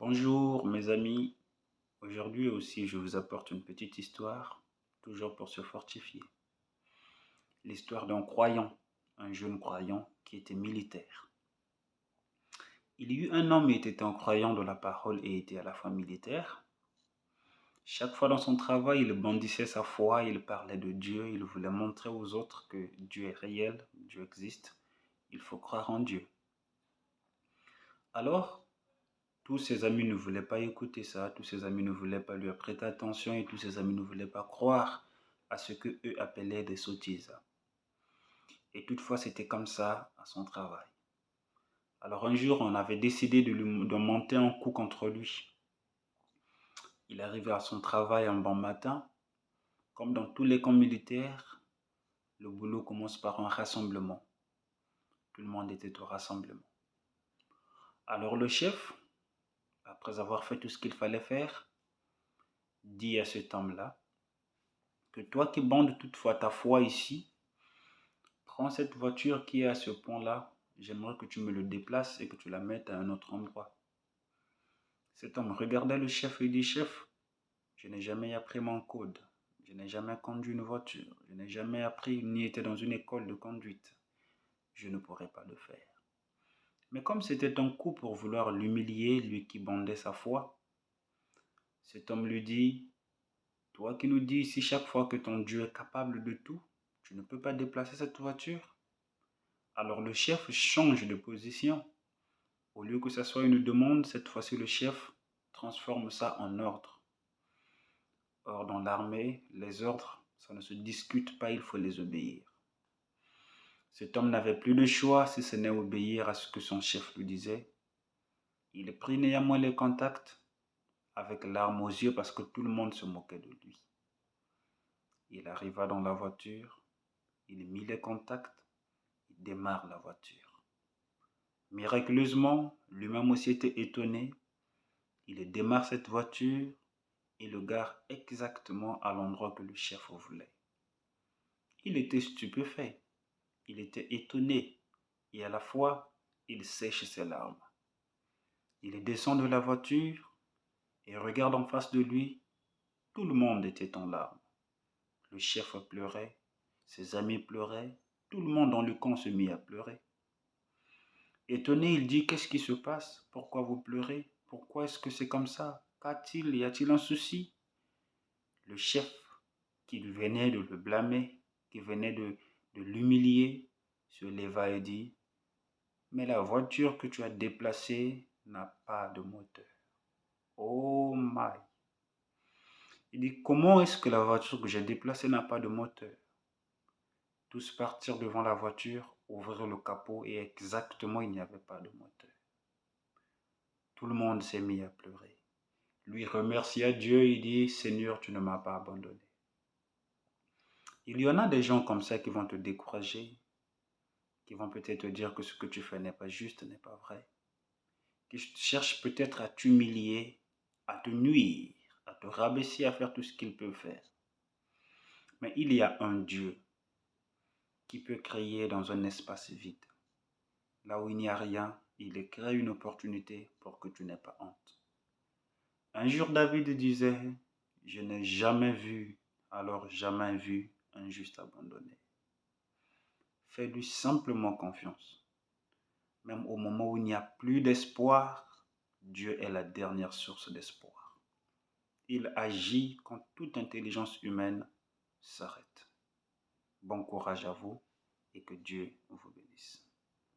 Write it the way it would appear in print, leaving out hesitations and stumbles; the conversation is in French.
Bonjour mes amis, aujourd'hui aussi je vous apporte une petite histoire, toujours pour se fortifier. L'histoire d'un croyant, un jeune croyant qui était militaire. Il y eut un homme qui était un croyant de la parole et était à la fois militaire. Chaque fois dans son travail, il bondissait sa foi, il parlait de Dieu, il voulait montrer aux autres que Dieu est réel, Dieu existe, il faut croire en Dieu. Alors, tous ses amis ne voulaient pas écouter ça, tous ses amis ne voulaient pas lui prêter attention et tous ses amis ne voulaient pas croire à ce que eux appelaient des sottises. Et toutefois, c'était comme ça à son travail. Alors un jour, on avait décidé de monter un coup contre lui. Il arrivait à son travail un bon matin. Comme dans tous les camps militaires, le boulot commence par un rassemblement. Tout le monde était au rassemblement. Alors le chef, après avoir fait tout ce qu'il fallait faire, dit à cet homme-là, que toi qui bandes toutefois ta foi ici, prends cette voiture qui est à ce pont-là, j'aimerais que tu me le déplaces et que tu la mettes à un autre endroit. Cet homme regardait le chef et dit, chef, je n'ai jamais appris mon code, je n'ai jamais conduit une voiture, je n'ai jamais appris ni été dans une école de conduite, je ne pourrais pas le faire. Mais comme c'était un coup pour vouloir l'humilier, lui qui bandait sa foi, cet homme lui dit, toi qui nous dis ici chaque fois que ton Dieu est capable de tout, tu ne peux pas déplacer cette voiture? Alors le chef change de position. Au lieu que ce soit une demande, cette fois-ci le chef transforme ça en ordre. Or, dans l'armée, les ordres, ça ne se discute pas, il faut les obéir. Cet homme n'avait plus de choix si ce n'est obéir à ce que son chef lui disait. Il prit néanmoins les contacts avec larmes aux yeux parce que tout le monde se moquait de lui. Il arriva dans la voiture, il mit les contacts, il démarre la voiture. Miraculeusement, lui-même aussi était étonné. Il démarre cette voiture et le gare exactement à l'endroit que le chef voulait. Il était stupéfait, il était étonné et à la fois, il sèche ses larmes. Il descend de la voiture et regarde en face de lui, tout le monde était en larmes. Le chef pleurait, ses amis pleuraient, tout le monde dans le camp se mit à pleurer. Étonné, il dit, qu'est-ce qui se passe? Pourquoi vous pleurez? Pourquoi est-ce que c'est comme ça? Qu'a-t-il? Y a-t-il un souci? Le chef qui venait de le blâmer, qui venait de l'humilier, se leva et dit, mais la voiture que tu as déplacée n'a pas de moteur. Oh my! Il dit, comment est-ce que la voiture que j'ai déplacée n'a pas de moteur? Tous partirent devant la voiture, ouvrirent le capot et exactement il n'y avait pas de moteur. Tout le monde s'est mis à pleurer. Lui remercia Dieu et dit, Seigneur, tu ne m'as pas abandonné. Il y en a des gens comme ça qui vont te décourager, qui vont peut-être te dire que ce que tu fais n'est pas juste, n'est pas vrai, qui cherchent peut-être à t'humilier, à te nuire, à te rabaisser, à faire tout ce qu'ils peuvent faire. Mais il y a un Dieu qui peut créer dans un espace vide. Là où il n'y a rien, il crée une opportunité pour que tu n'aies pas honte. Un jour, David disait, je n'ai jamais vu, alors jamais vu un juste abandonné. Fais-lui simplement confiance. Même au moment où il n'y a plus d'espoir, Dieu est la dernière source d'espoir. Il agit quand toute intelligence humaine s'arrête. Bon courage à vous et que Dieu vous bénisse.